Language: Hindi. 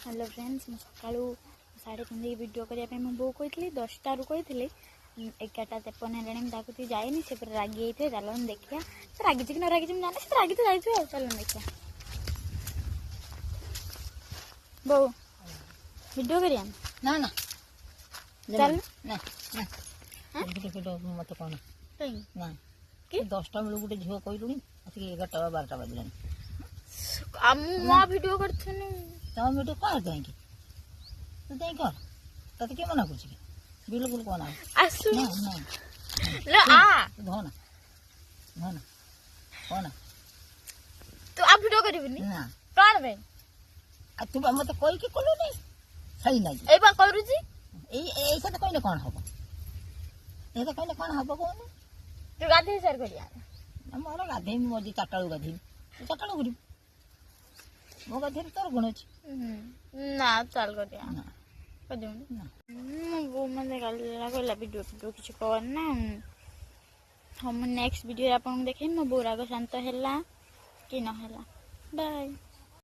हेलो फ्रेंड्स मु सकाळू साढ़े पिंधि वीडियो करने मो बो कही 10टा कही 11:53 है डाकुती जाए से पूरा रागी थे चलो देखिए तो रागी कि न रागी जाने से रागी तो जाए चलो देखिए बो वीडियो करिया ना ना चल ना मत कौन ना कि 10टा बेलू गोटे झील कहलुनी आसिक 11टा 12टा बाजिलानी मो वीडियो करथुन तुम वीडियो कर देंगे तो दें कर तते के मना कुछ बिल्कुल कौन आसु ना ना ले आ धोना धोना कौन तो आप वीडियो करबिनी ना कौन बे आ तू मत कोई के कोलो नहीं सही नहीं ए बा करू जी ऐसा तो कहले कौन हबो ऐसा कहले कौन हबो कौन तो गाधे सर करिया मोर गाधे मोजी चाटाळू गाधे चाटाळू गुरी मो गाधे तोर गुण अछि ना चल करिया ना कदिम ना वो मैंने कहला वीडियो किसी करना हम नेक्स्ट वीडियो आपन देखे मो बोराग शांत हैला कि न हैला बाय।